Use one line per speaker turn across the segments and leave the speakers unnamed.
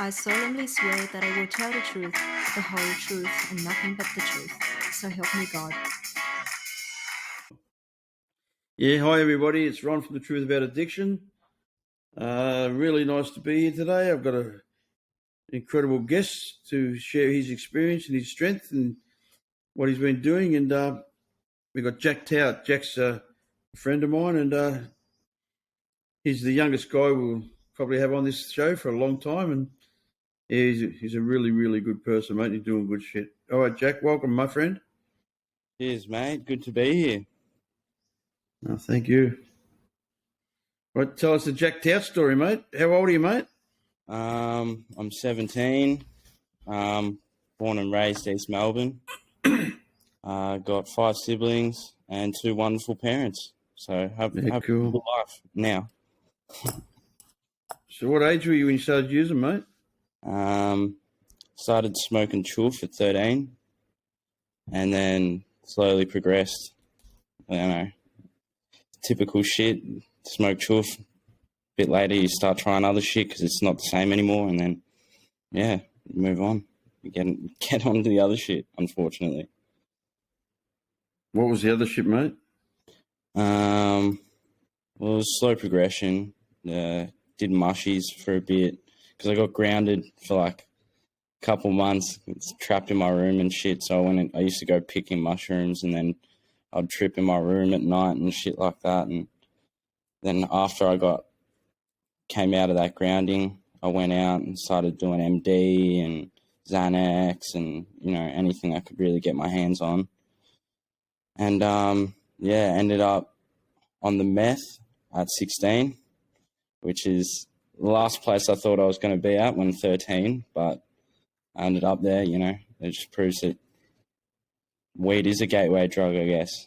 I solemnly swear that I will tell the truth, the whole truth, and nothing but the truth. So help me God.
Yeah, hi everybody. It's Ron from The Truth About Addiction. Really nice to be here today. I've got an incredible guest to share his experience and his strength and what he's been doing. And we've got Jack Tout. Jack's a friend of mine, and he's the youngest guy we'll probably have on this show for a long time. And yeah, he's a really, really good person, mate. He's doing good shit. All right, Jack, welcome, my friend.
Cheers, mate. Good to be here.
Oh, thank you. Right, tell us the Jack Tout story, mate. How old are you, mate?
I'm 17. Born and raised East Melbourne. Got 5 siblings and 2 wonderful parents. So have
Yeah,
a
cool.
good life now.
So what age were you when you started using, mate?
Started smoking chuff at 13, and then slowly progressed. I don't know, typical shit. Smoke chuff. A bit later, you start trying other shit because it's not the same anymore, and then yeah, move on. You get on to the other shit. Unfortunately.
What was the other shit, mate?
Well, it was slow progression. Did mushies for a bit because I got grounded for like a couple months. It's trapped in my room and shit. So I used to go picking mushrooms, and then I'd trip in my room at night and shit like that. And then after came out of that grounding, I went out and started doing MD and Xanax and anything I could really get my hands on. And ended up on the meth at 16, which is the last place I thought I was going to be at when 13, but I ended up there. It just proves that weed is a gateway drug, I guess.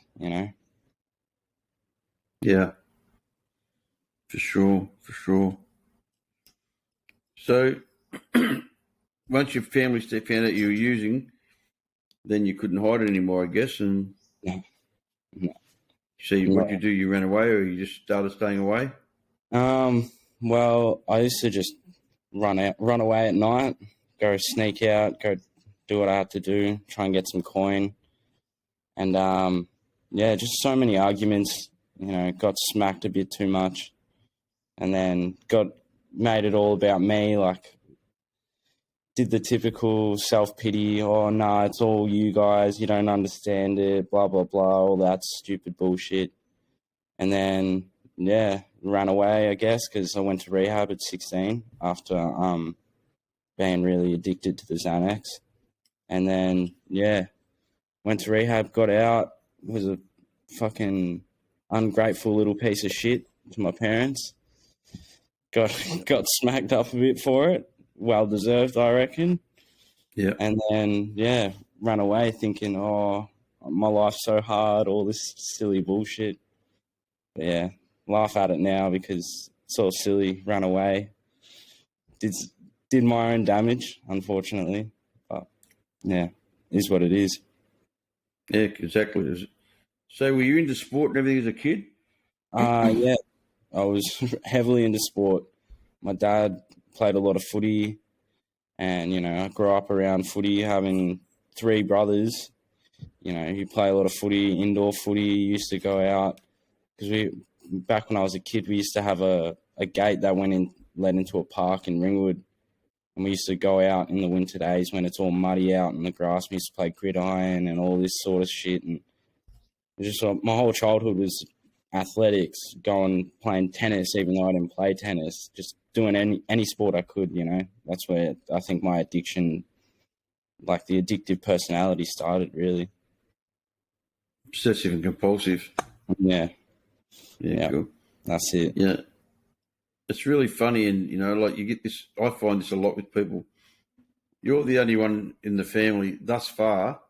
Yeah, for sure. So once your family found out you were using, then you couldn't hide it anymore, I guess. And
No.
so what'd you do? You ran away, or you just started staying away?
Well, I used to just run away at night, go sneak out, go do what I had to do, try and get some coin. And just so many arguments, got smacked a bit too much, and then made it all about me, like did the typical self-pity, oh no, it's all you guys, you don't understand it, blah blah blah, all that stupid bullshit. And then ran away, I guess, because I went to rehab at 16 after being really addicted to the Xanax. And then went to rehab, got out, was a fucking ungrateful little piece of shit to my parents. Got smacked up a bit for it. Well deserved, I reckon.
Yeah.
And then ran away thinking, oh, my life's so hard, all this silly bullshit. But yeah, laugh at it now because it's all silly. Ran away. Did my own damage, unfortunately. But yeah, is what it is.
Yeah, exactly. So were you into sport and everything as a kid?
Yeah, I was heavily into sport. My dad played a lot of footy, and I grew up around footy, having 3 brothers. Who play a lot of footy, indoor footy. Used to go out because back when I was a kid, we used to have a gate that led into a park in Ringwood, and we used to go out in the winter days when it's all muddy out in the grass. We used to play gridiron and all this sort of shit, and just my whole childhood was athletics, playing tennis, even though I didn't play tennis, just doing any sport I could. That's where I think my addiction, like the addictive personality, started really.
Obsessive and compulsive.
Yeah,
Cool.
That's it.
Yeah, it's really funny, and like you get this. I find this a lot with people. You're the only one in the family thus far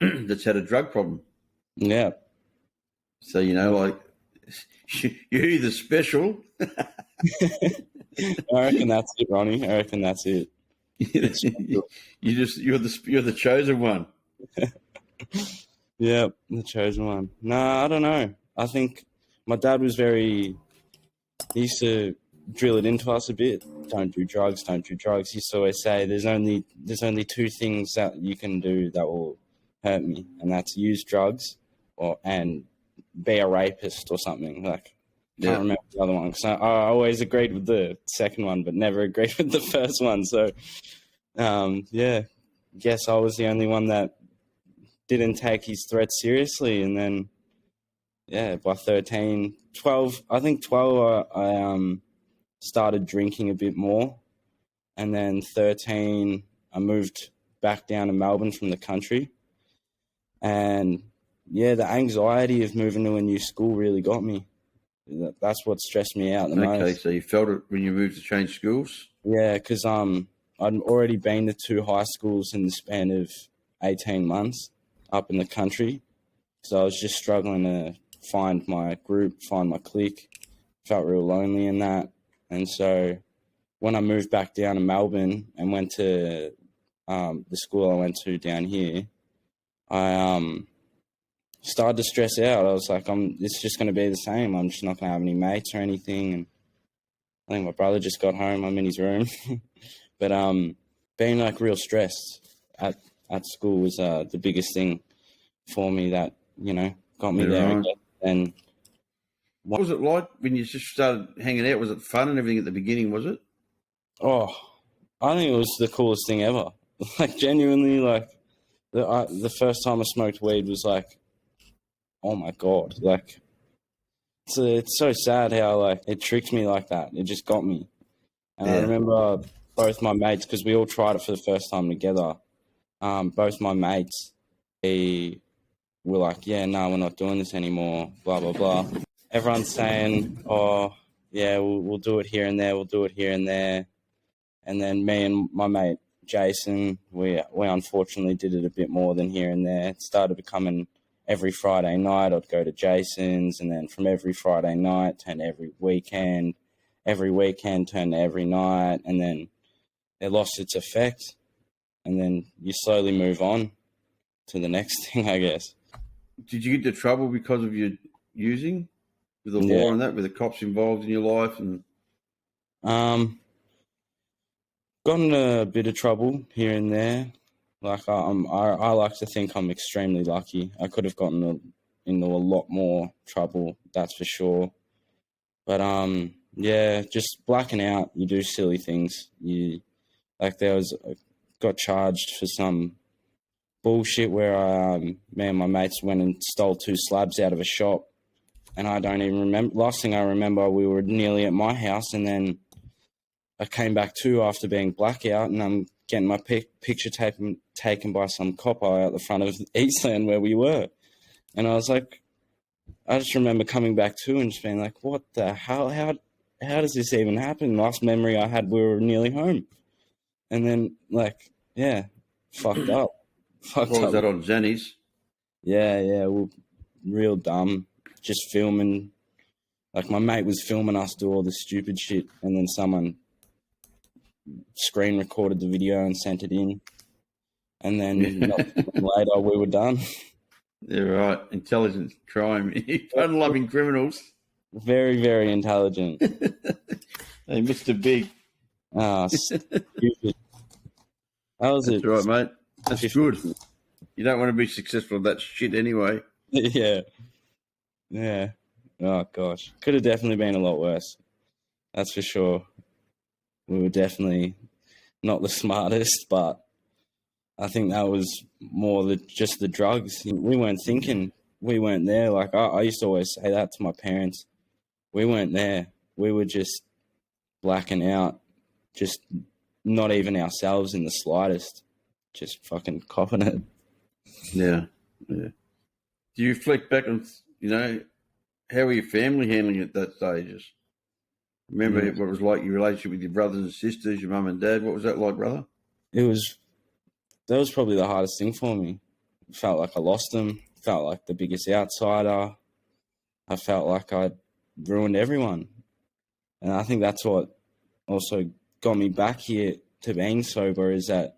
that's had a drug problem.
Yeah.
So like you're either special.
I reckon that's it, Ronnie. I reckon that's it.
You're the chosen one.
Yeah, the chosen one. Nah, I don't know. I think my dad was he used to drill it into us a bit. Don't do drugs. Don't do drugs. He used to always say, "There's only two things that you can do that will hurt me, and that's use drugs and be a rapist or something." Like, can't remember the other one because I always agreed with the second one, but never agreed with the first one. So, guess I was the only one that didn't take his threats seriously. And then, by 13, 12, I think 12, I started drinking a bit more. And then 13, I moved back down to Melbourne from the country. And the anxiety of moving to a new school really got me. That's what stressed me out the most.
Okay, so you felt it when you moved to change schools?
Yeah, because I'd already been to 2 high schools in the span of 18 months up in the country. So I was just struggling to find my group, find my clique. Felt real lonely in that. And so when I moved back down to Melbourne and went to the school I went to down here, I started to stress out. I was like, it's just going to be the same. I'm just not going to have any mates or anything. And I think my brother just got home. I'm in his room. But being like real stressed at school was the biggest thing for me that, got me there.
Right.
And
what was it like when you just started hanging out? Was it fun and everything at the beginning, was it?
Oh, I think it was the coolest thing ever. Like, genuinely, like, the first time I smoked weed was like, oh my God. Like, it's so sad how, like, it tricked me like that. It just got me. And I remember both my mates, because we all tried it for the first time together. Both my mates, they were like, yeah, no, we're not doing this anymore, blah, blah, blah. Everyone's saying, oh, yeah, we'll do it here and there, we'll do it here and there. And then me and my mate, Jason, we unfortunately did it a bit more than here and there. It started becoming every Friday night I'd go to Jason's, and then from every Friday night turned to every weekend turned to every night, and then it lost its effect. And then you slowly move on to the next thing, I guess.
Did you get into trouble because of your using with the law and that, with the cops involved in your life? And
got in a bit of trouble here and there. Like, I like to think I'm extremely lucky. I could have gotten into a lot more trouble, that's for sure. But just blacking out. You do silly things. Got charged for some bullshit where me and my mates went and stole 2 slabs out of a shop, and I don't even remember. Last thing I remember, we were nearly at my house, and then I came back to after being blackout, and I'm getting my picture taken by some copper out the front of Eastland where we were. And I was like, I just remember coming back to and just being like, what the hell? How does this even happen? Last memory I had, we were nearly home. And then, fucked up.
What was that, on Zennies?
Yeah, we're real dumb. Just filming. Like, my mate was filming us do all this stupid shit, and then someone screen recorded the video and sent it in. And then not later, we were done.
Yeah, right. Intelligent crime. Fun-loving criminals.
Very, very intelligent.
Hey, Mr. Big.
Stupid.
That's right, mate. That's good. You don't want to be successful at that shit anyway.
Yeah. Oh, gosh. Could have definitely been a lot worse. That's for sure. We were definitely not the smartest, but I think that was more just the drugs. We weren't thinking. We weren't there. Like, I used to always say that to my parents. We weren't there. We were just blacking out, just not even ourselves in the slightest, just fucking copping it.
Yeah. Do you reflect back on, how were your family handling it at that stage? Remember what it was like, your relationship with your brothers and sisters, your mum and dad? What was that like, brother?
That was probably the hardest thing for me. I felt like I lost them. Felt like the biggest outsider. I felt like I'd ruined everyone. And I think that's what also got me back here to being sober, is that,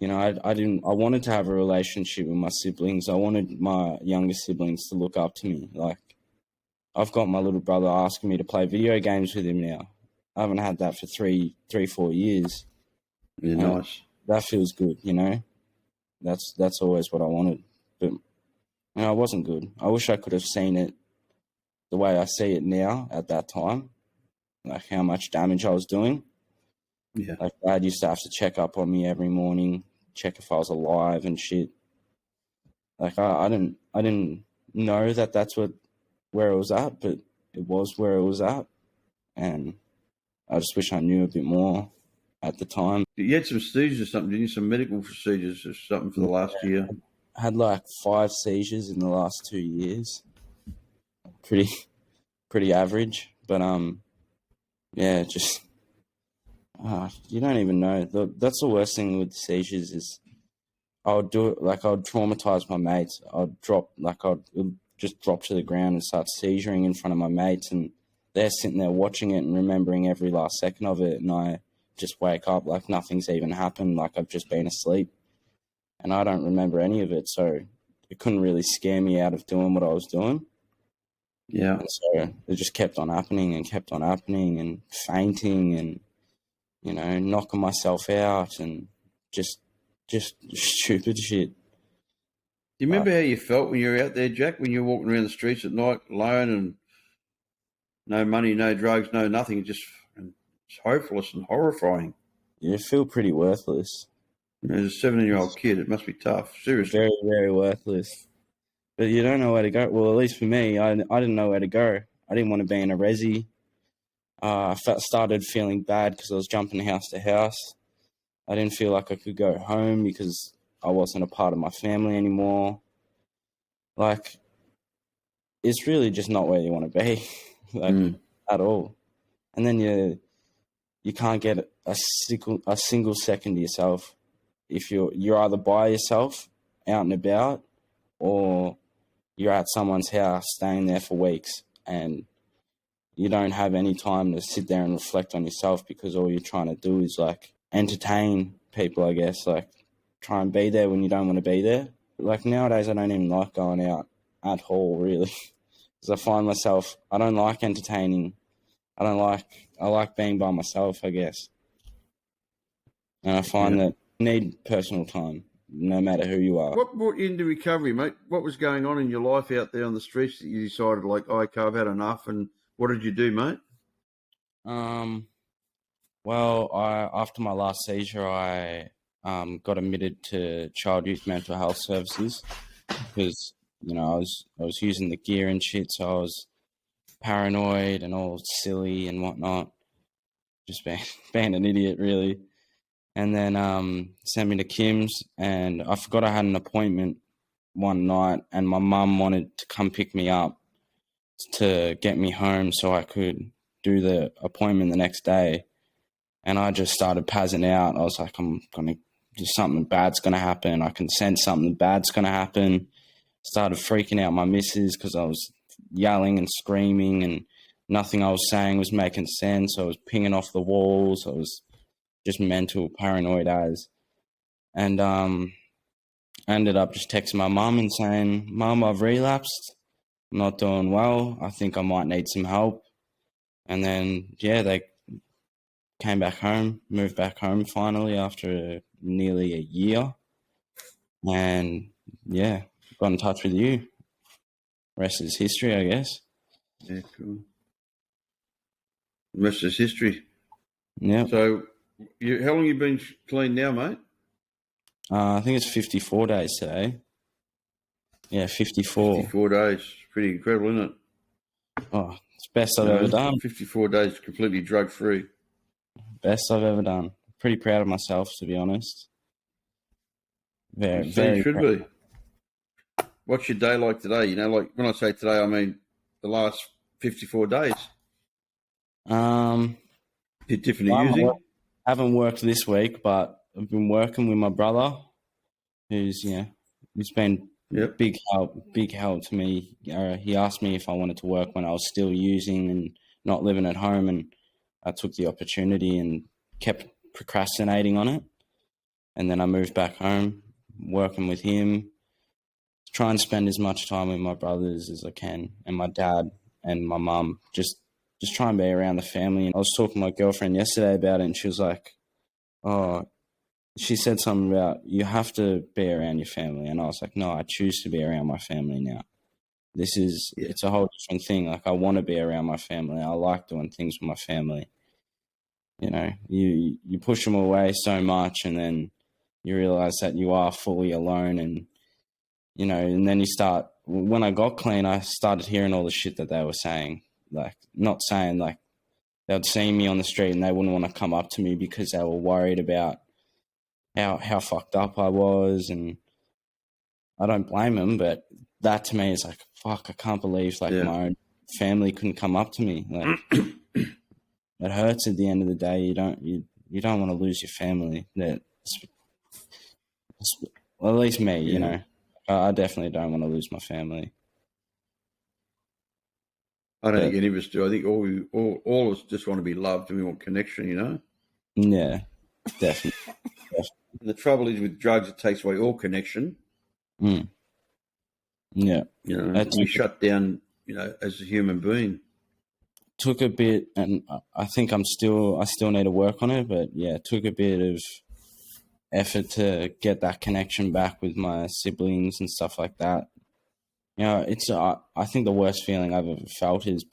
I wanted to have a relationship with my siblings. I wanted my younger siblings to look up to me. Like, I've got my little brother asking me to play video games with him now. I haven't had that for 4 years.
Yeah, nice.
That feels good, you know. That's always what I wanted, but I wasn't good. I wish I could have seen it the way I see it now at that time, like how much damage I was doing.
Yeah.
Like Dad used to have to check up on me every morning, check if I was alive and shit. Like I didn't know that that's where it was at, but it was where it was at, and I just wish I knew a bit more at the time.
You had some seizures or something, didn't you? Some medical procedures or something for the last year.
I had like 5 seizures in the last 2 years. Pretty average, but yeah, just you don't even know. That's the worst thing with seizures is I would do it like I would traumatize my mates. I'd just drop to the ground and start seizuring in front of my mates, and they're sitting there watching it and remembering every last second of it, and I just wake up like nothing's even happened, like I've just been asleep, and I don't remember any of it, so it couldn't really scare me out of doing what I was doing.
Yeah.
And so it just kept on happening and fainting and, you know, knocking myself out and just stupid shit.
Do you remember how you felt when you were out there, Jack, when you were walking around the streets at night alone and no money, no drugs, no nothing, just it's hopeless and horrifying?
You feel pretty worthless.
You know, as a 17-year-old kid, it must be tough, seriously.
Very, very worthless. But you don't know where to go. Well, at least for me, I didn't know where to go. I didn't want to be in a resi. I started feeling bad because I was jumping house to house. I didn't feel like I could go home because I wasn't a part of my family anymore. Like, it's really just not where you want to be, like at all. And then you can't get a single second to yourself. If you're either by yourself, out and about, or you're at someone's house staying there for weeks, and you don't have any time to sit there and reflect on yourself because all you're trying to do is like entertain people, I guess, like try and be there when you don't want to be there. Like nowadays, I don't even like going out at all, really, because I find myself, I don't like entertaining. I like being by myself, I guess. And I find that you need personal time, no matter who you are.
What brought you into recovery, mate? What was going on in your life out there on the streets that you decided, like, okay, I've had enough, and what did you do, mate?
Well, after my last seizure, I got admitted to Child Youth Mental Health Services because, you know, I was using the gear and shit, so I was paranoid and all silly and whatnot, just being an idiot, really. And then sent me to Kim's, and I forgot I had an appointment one night, and my mum wanted to come pick me up to get me home so I could do the appointment the next day. And I just started passing out. I was like, I'm going to do something bad's going to happen. I can sense something bad's going to happen. Started freaking out my missus because I was yelling and screaming and nothing I was saying was making sense. I was pinging off the walls. I was just mental, paranoid as. And I ended up just texting my mum and saying, Mum, I've relapsed. I'm not doing well. I think I might need some help. And then, yeah, they came back home, moved back home finally after nearly a year. And, yeah, got in touch with you. Rest is history, I guess.
Yeah, cool. The rest is history.
Yeah.
So, how long you been clean now, mate?
I think it's 54 days today. Yeah, 54.
54 days. Pretty incredible, isn't it?
Oh, it's the best I've ever done.
54 days completely drug-free.
Best I've ever done. Pretty proud of myself, to be honest. Very,
So
very
you should
proud.
be. What's your day like today? You know, like when I say today, I mean the last 54 days. Bit different to using.
I haven't worked this week, but I've been working with my brother, who's been big help to me. He asked me if I wanted to work when I was still using and not living at home, and I took the opportunity and kept procrastinating on it. And then I moved back home, working with him, try and spend as much time with my brothers as I can and my dad and my mum. Just try and be around the family. And I was talking to my girlfriend yesterday about it, and she was like, "Oh," she said something about you have to be around your family, and I was like, "No, I choose to be around my family now. It's a whole different thing. Like, I want to be around my family. I like doing things with my family. You know, you push them away so much, and then you realize that you are fully alone, and you know, and then you start. When I got clean, I started hearing all the shit that they were saying. Like, not saying like they would see me on the street and they wouldn't want to come up to me because they were worried about how fucked up I was, and I don't blame them, but that to me is like, fuck, I can't believe like my own family couldn't come up to me. Like, it hurts at the end of the day. You don't want to lose your family. Well, at least me, you know, I definitely don't want to lose my family.
I don't think any of us do. I think all of us just want to be loved and we want connection, you know?
Yeah, definitely.
And the trouble is with drugs, it takes away all connection.
Yeah.
You know, you shut down, you know, as a human being.
Took a bit, and I think I still need to work on it, but yeah, it took a bit of effort to get that connection back with my siblings and stuff like that. You know, it's I think the worst feeling I've ever felt is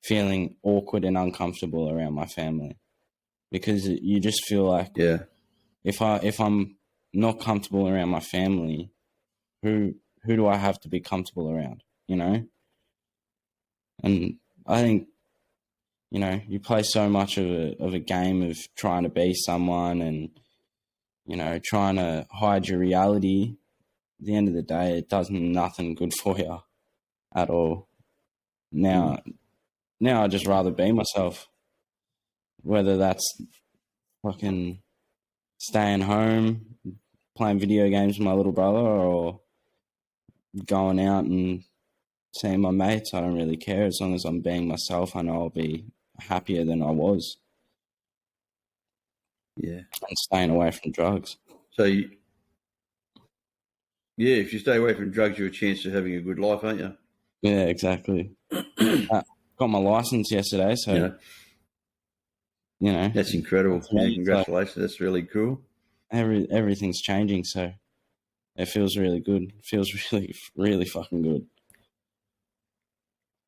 feeling awkward and uncomfortable around my family, because you just feel like, if I'm not comfortable around my family, who do I have to be comfortable around, you know? And I think, you know, you play so much of a game of trying to be someone and, you know, trying to hide your reality. At the end of the day, it does nothing good for you at all. Now I'd just rather be myself, whether that's fucking staying home, playing video games with my little brother, or going out and seeing my mates. I don't really care. As long as I'm being myself, I know I'll be happier than I was.
Yeah.
And staying away from drugs.
So, if you stay away from drugs, you're a chance of having a good life, aren't you?
Yeah, exactly. Got my license yesterday, so you know,
that's incredible. Yeah, congratulations, that's really cool.
Everything's changing, so it feels really good. It feels really, really fucking good.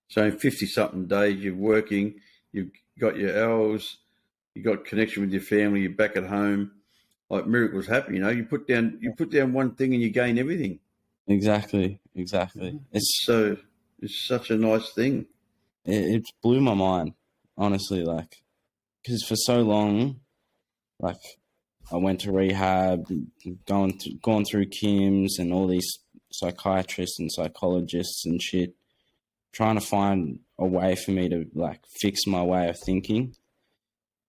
So in 50-something days, you're working, you've got your hours, you got connection with your family, you're back at home. Like miracles happen, you know. You put down one thing and you gain everything.
Exactly.
It's such a nice thing.
It blew my mind, honestly. Like, because for so long, like, I went to rehab, gone through Kim's and all these psychiatrists and psychologists and shit, trying to find a way for me to like fix my way of thinking.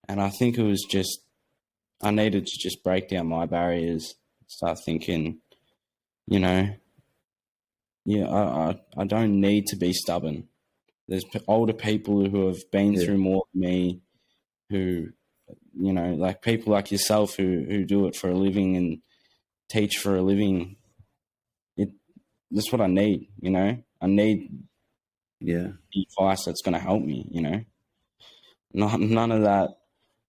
And I think it was just, I needed to just break down my barriers, start thinking, you know, I don't need to be stubborn. There's older people who have been through more than me, who, you know, like people like yourself who do it for a living and teach for a living. That's what I need, you know. I need advice that's going to help me, you know. None of that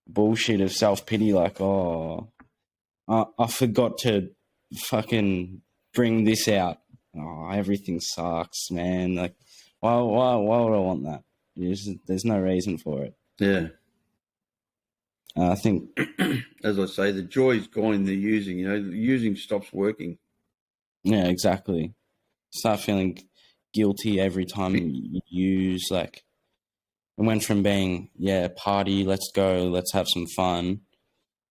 bullshit of self-pity like, oh, I forgot to fucking bring this out. Oh, everything sucks, man. Like, why would I want that? There's no reason for it.
Yeah.
I think,
as I say, the joy's gone in the using. You know, the using stops working.
Yeah, exactly. Start feeling guilty every time you use. Like, it went from being, party, let's go, let's have some fun,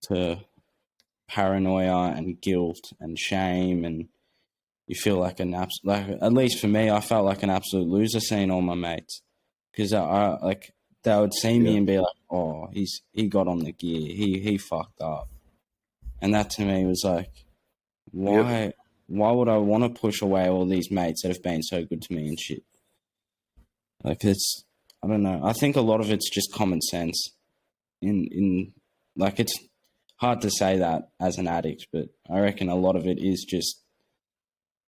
to paranoia and guilt and shame, and you feel like at least for me, I felt like an absolute loser seeing all my mates, because I like, they would see me and be like, oh, he got on the gear, he fucked up, and that to me was like, why would I want to push away all these mates that have been so good to me and shit? Like, I don't know. I think a lot of it's just common sense. In like, it's hard to say that as an addict, but I reckon a lot of it is just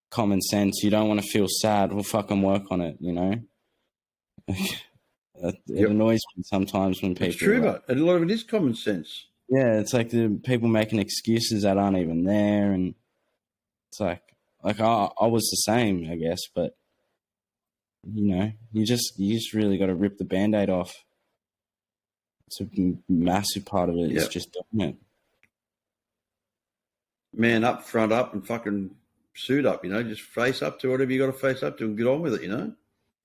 common sense. You don't want to feel sad. Well, fucking work on it, you know? It annoys me sometimes when people.
It's true, but a lot of it is common sense.
Yeah, it's like the people making excuses that aren't even there, and it's like I was the same, I guess, but you just really got to rip the Band-Aid off. It's a massive part of it. It's just doing it.
Man up, front up, and fucking suit up. Just face up to whatever you got to face up to and get on with it.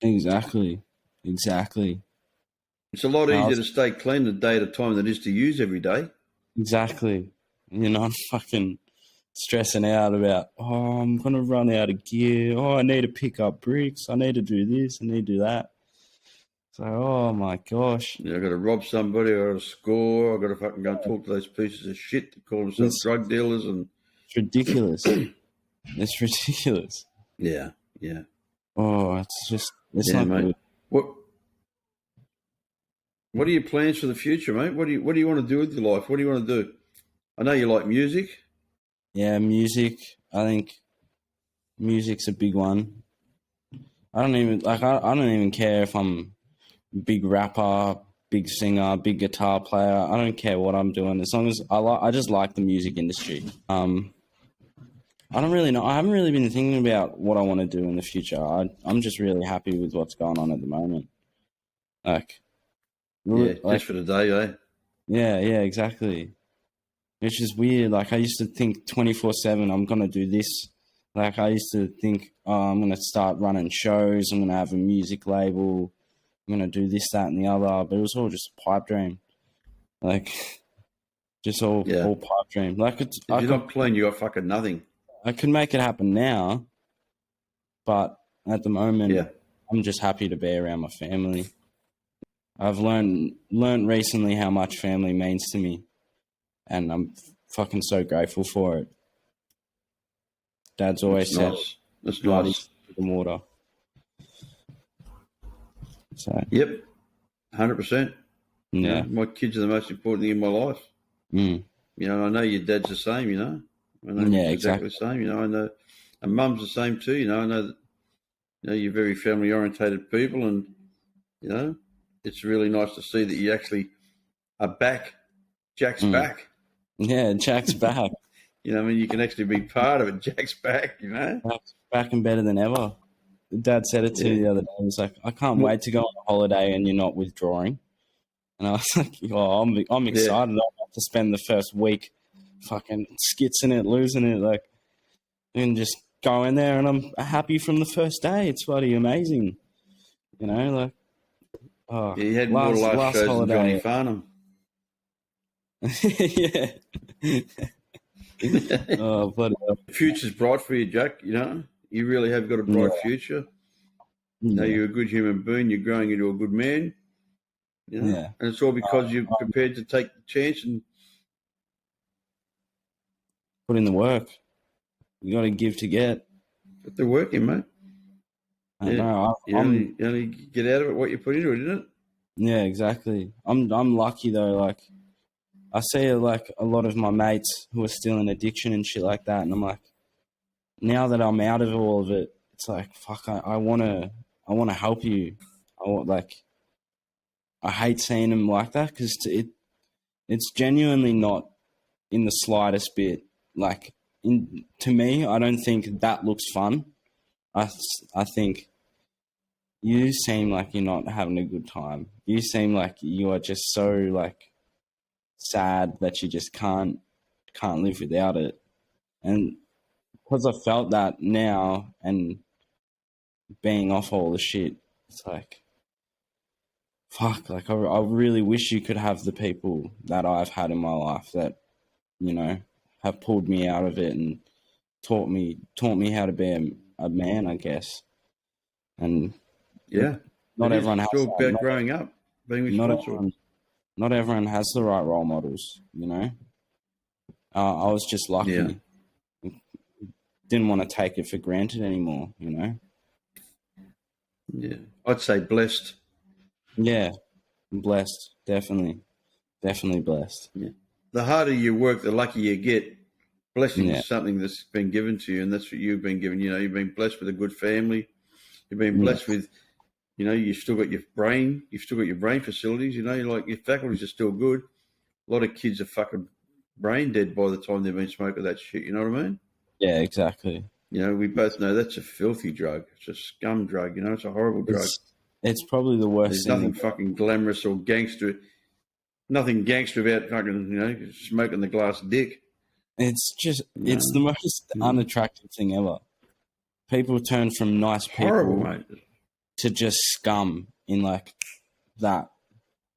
Exactly.
It's a lot easier to stay clean a day at a time than it is to use every day.
Exactly. You're not fucking stressing out about, I'm going to run out of gear. I need to pick up bricks. I need to do this. I need to do that. So, oh my gosh.
I've got to rob somebody. I've got to score. I've got to fucking go and talk to those pieces of shit that call themselves drug dealers. And
it's ridiculous. It's ridiculous.
Yeah.
Oh, it's not
mate.
good.
What are your plans for the future, mate? What do you want to do with your life? What do you want to do? I know you like music.
Yeah, music. I think music's a big one. I don't even care if I'm a big rapper, big singer, big guitar player. I don't care what I'm doing as long as I just like the music industry. I don't really know. I haven't really been thinking about what I want to do in the future. I'm just really happy with what's going on at the moment.
Just for the day, eh?
Yeah, exactly. Which is weird. Like I used to think 24/7, I'm gonna do this. Like I used to think, I'm gonna start running shows. I'm gonna have a music label. I'm gonna do this, that, and the other. But it was all just a pipe dream. Like just all pipe dream. Like if
you're not clean, you got fucking nothing.
I could make it happen now, but at the moment, I'm just happy to be around my family. I've learned recently how much family means to me, and I'm fucking so grateful for it. Dad's always said,
"That's nice."
The water. So.
Yep, 100%.
Yeah,
my kids are the most important thing in my life.
Mm.
I know your dad's the same. I know exactly the same. I know, and Mum's the same too. I know that you're very family orientated people, and it's really nice to see that you actually are back. Jack's back.
Yeah, Jack's back.
You can actually be part of it. Jack's back.
Jack's back and better than ever. Dad said it to me the other day. He was like, "I can't wait to go on a holiday and you're not withdrawing." And I was like, I'm excited. I'll have to spend the first week fucking skitzing it, losing it, and just go in there and I'm happy from the first day. It's bloody amazing.
You had more last shows holiday. Than Johnny Farnham.
Bloody hell.
The future's bright for you, Jack. You really have got a bright future. You're a good human being. You're growing into a good man. And it's all because you're prepared to take the chance and
put in the work. You got to give to get.
Put the work in, mate. You only get out of it what you put into it, isn't it?
Yeah, exactly. I'm lucky though. Like I see a lot of my mates who are still in addiction and shit like that, and I'm like, now that I'm out of all of it, it's like fuck. I wanna help you. I hate seeing them like that because it's genuinely not in the slightest bit. To me, I don't think that looks fun. I think you seem like you're not having a good time. You seem like you are just so sad that you just can't live without it. And because I felt that now and being off all the shit, it's like, fuck, I really wish you could have the people that I've had in my life that, have pulled me out of it and taught me how to be a man, I guess. And not everyone has
still about growing up, being responsible.
Not everyone has the right role models, I was just lucky. Yeah. Didn't want to take it for granted anymore,
Yeah, I'd say blessed.
Yeah, blessed, definitely blessed.
Yeah. The harder you work, the luckier you get. Blessing is something that's been given to you, and that's what you've been given. You've been blessed with a good family. You've been blessed with You know, you've still got your brain. You've still got your brain facilities. You know, like your faculties are still good. A lot of kids are fucking brain dead by the time they've been smoking that shit. You know what I mean?
Yeah, exactly.
You know, we both know that's a filthy drug. It's a scum drug. You know, it's a horrible drug.
It's probably the worst
There's
thing.
nothing fucking glamorous or gangster. Nothing gangster about fucking, you know, smoking the glass dick.
It's just,
No.
it's the most unattractive thing ever. People turn from nice people
Horrible, mate.
to just scum in like that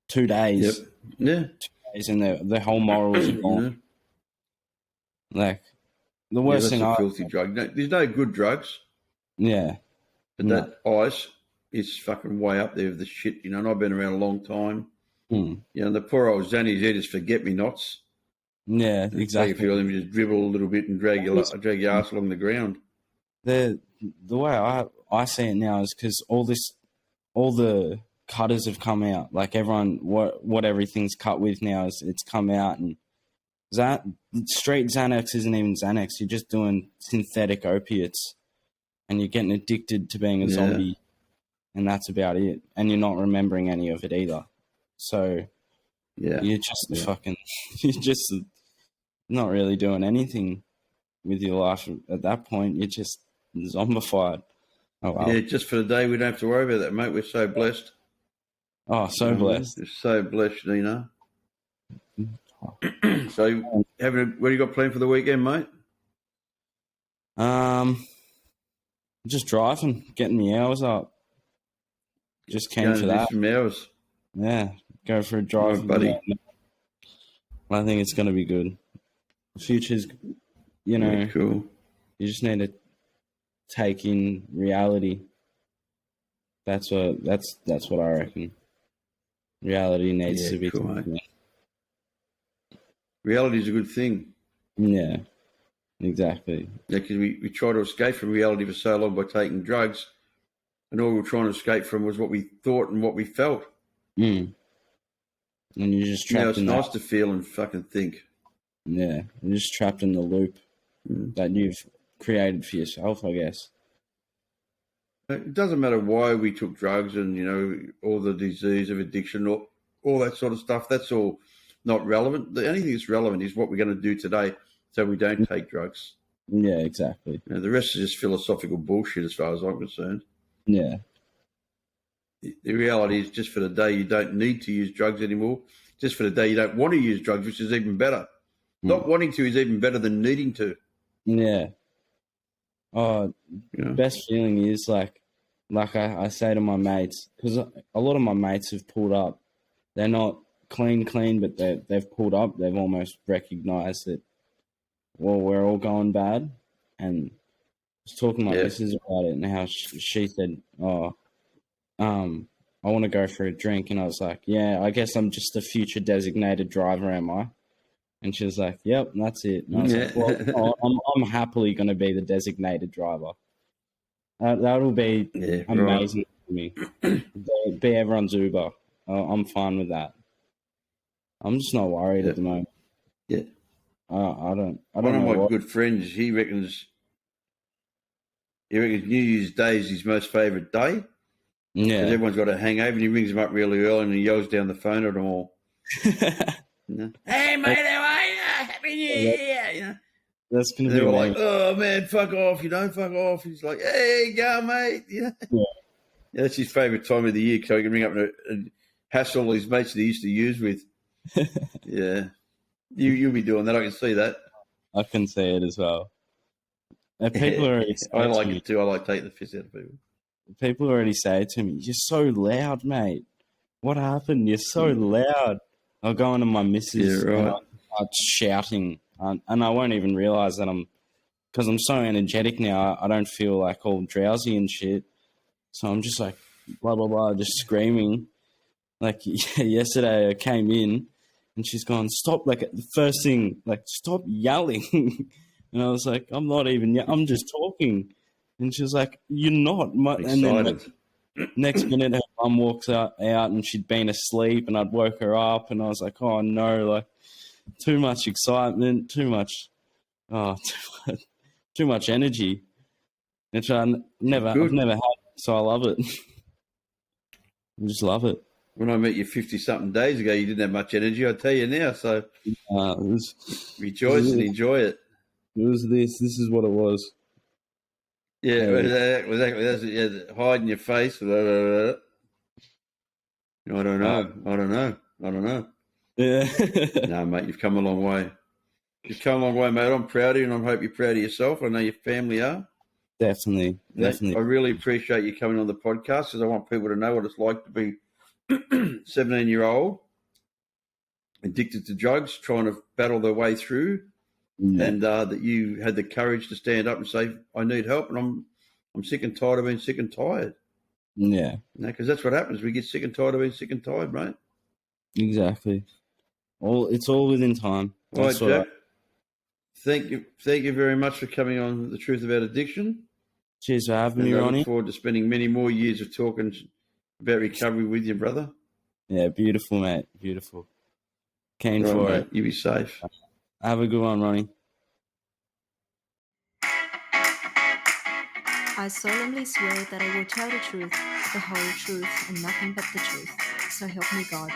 2 days.
Yep. Yeah.
2 days and their whole morals are gone. Like, the worst
that's
thing
a filthy drug. No, there's no good drugs.
Yeah.
But that ice is fucking way up there with the shit, you know, and I've been around a long time. You know, the poor old Zannies, they're just forget-me-nots.
Yeah, exactly.
So you feel them just dribble a little bit and drag your ass along the ground.
The way I see it now is because all the cutters have come out. Like everyone, what everything's cut with now is it's come out, and straight Xanax isn't even Xanax. You're just doing synthetic opiates, and you're getting addicted to being a zombie, and that's about it. And you're not remembering any of it either. So you're just fucking, you're just not really doing anything with your life at that point. You're just zombified. Oh, wow.
Yeah, just for the day, we don't have to worry about that, mate. We're so blessed.
Oh, so blessed.
We're so blessed, Nina. So, what do you got planned for the weekend, mate?
Just driving, getting the hours up. Just came for that.
Some hours.
Yeah, go for a drive,
buddy.
I think it's going to be good. The future's, you know,
cool.
You just need to take in reality. That's what I reckon. Reality needs to be
cool, mate. Reality is a good thing.
Yeah, exactly.
Yeah, because we try to escape from reality for so long by taking drugs, and all we were trying to escape from was what we thought and what we felt.
And you're just trapped in that.
It's nice to feel and fucking think.
Yeah, you're just trapped in the loop that you've created for yourself, I guess.
It doesn't matter why we took drugs and, you know, all the disease of addiction, or all that sort of stuff. That's all not relevant. The only thing that's relevant is what we're going to do today so we don't take drugs.
Yeah, exactly.
You know, the rest is just philosophical bullshit as far as I'm concerned.
Yeah.
The reality is just for the day you don't need to use drugs anymore. Just for the day you don't want to use drugs, which is even better. Not wanting to is even better than needing to.
Yeah. Oh, best feeling is like I say to my mates, because a lot of my mates have pulled up. They're not clean, but they've pulled up. They've almost recognised that, well, we're all going bad. And I was talking to my missus about it, and how she said, I want to go for a drink. And I was like, yeah, I guess I'm just a future designated driver, am I? And she was like, yep, that's it. And I was like, well, I'm happily going to be the designated driver. That'll be amazing for me. Be everyone's Uber. I'm fine with that. I'm just not worried at the moment.
Yeah.
I don't
One of
know
my good friends, he reckons New Year's Day is his most favourite day.
Yeah.
Because everyone's got a hangover, and he rings them up really early and he yells down the phone at them all. Hey, mate, how are you? Happy New Year! You know?
That's going to be
they're like, oh, man, fuck off. You don't fuck off. He's like, hey, go, mate. You know? Yeah, that's his favourite time of the year, so he can ring up and hassle all his mates that he used to use with. Yeah. You'll be doing that. I can see that.
I can see it as well. And people already say
I like it too. I like taking the piss out of people.
People already say to me, you're so loud, mate. What happened? You're so loud. I'll go into my missus and I'll start shouting. And I won't even realise that because I'm so energetic now, I don't feel like all drowsy and shit. So I'm just like, blah, blah, blah, just screaming. Like yesterday I came in and she's gone, stop, like the first thing, like stop yelling. And I was like, I'm not even, I'm just talking. And she was like, you're not. And then next minute her mum walks out and she'd been asleep and I'd woke her up and I was like, oh no, like too much excitement, too much energy, which I've never had, so I love it. I just love it.
When I met you 50-something days ago, you didn't have much energy, I tell you now. So rejoice and enjoy it.
It was this. This is what it was.
Yeah, exactly. That's it. Yeah, hiding your face. I don't know.
Yeah.
No, mate, you've come a long way. You've come a long way, mate. I'm proud of you, and I hope you're proud of yourself. I know your family are.
Definitely.
I really appreciate you coming on the podcast because I want people to know what it's like to be 17-year-old, addicted to drugs, trying to battle their way through, and that you had the courage to stand up and say, "I need help," and I'm sick and tired of being sick and tired.
Yeah.
Because that's what happens. We get sick and tired of being sick and tired, mate.
Exactly. It's all within time.
All right, Jack. Thank you very much for coming on The Truth About Addiction.
Cheers for having me,
I
Ronnie.
look forward to spending many more years of talking about recovery with you, brother.
Yeah, beautiful, mate. Beautiful. Keen for it.
You be safe.
Have a good one, Ronnie.
I solemnly swear that I will tell the truth, the whole truth, and nothing but the truth. So help me God.